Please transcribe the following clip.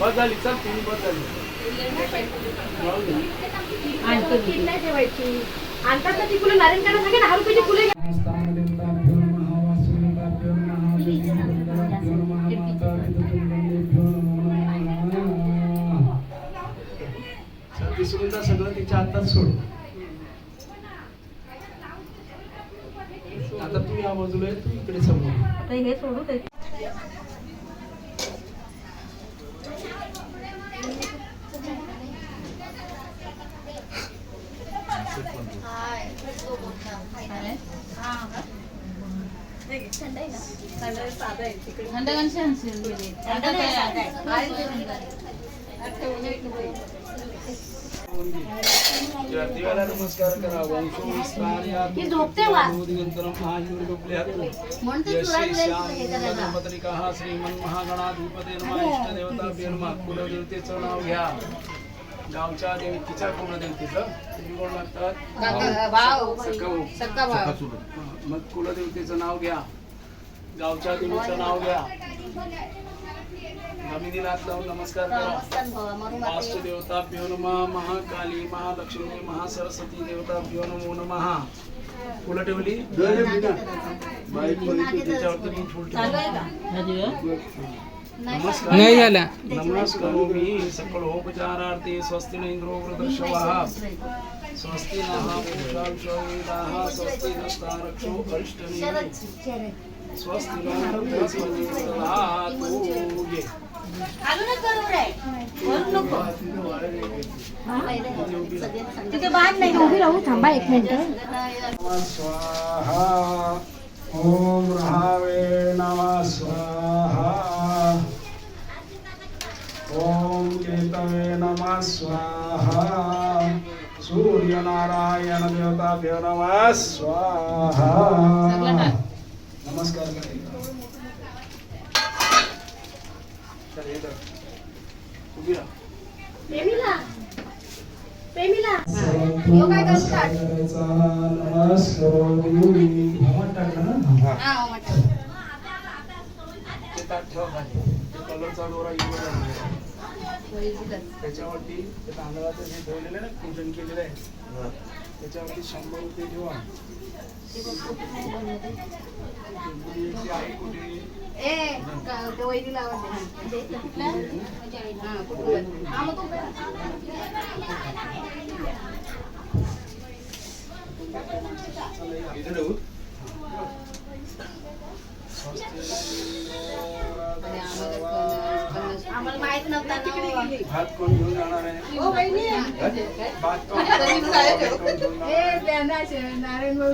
बस झाली चल तुम्ही बस झाली नाही ठेवायची आणतात ना ती फुलं नारायण काढा सगळे 10 रुपयाची फुलं विसरून जा सगळं तिच्या हातात सोड. आता तू या बाजूला तू इकडे समोर आता हे सोडू दे. देवाला नमस्कार करा. श्रीमन्महागणाधिपते नमः. इष्टदेवताभ्यो नमः. कुलदेवतेचं नाव घ्या. गावच्या देवतेच्या कुलदेवतेचं कोण लागतात मग कुलदेवतेचं नाव घ्या. गावच्या देवीचं नाव घ्या. जमिनीला हात लावून नमस्कार करा. वास्तुदेवताभ्यो नमः. महाकाली महालक्ष्मी महासरस्वती देवताभ्यो नमो नमः. फुलं ठेवली नाही झाला. नमस्कारोमि सकलोपचारार्थे स्वस्ति न इंद्रो वृद्धश्रवः स्वस्ति नः पूषा विश्ववेदाः स्वस्ति नस्तारक्षो अरिष्टनेमिः स्वस्ति नः दधातु. तिथे बाहेर नाही उभी राहू. थांबा 1 मिनिट. स्वाहा. ओम रहावे नमः स्वाहा. ओम केतवे नमः स्वाहा. सूर्यनारायण देवताभ्यो नमः स्वाहा. नमस्कार करें. प्रेमीला प्रेमीला यो काय करतात. कलरचा दोरा त्याच्यावरती तांदळाचं जे ठेवलेलं ना पूजन केलेलं आहे त्याच्यावरती 100 रुपये ठेवा. आई कुठे आम्हाला माहित नव्हतं. भात कोण घेऊन जाणार आहे. भात कोण घेऊन जाणार आहे. नारायण भाऊ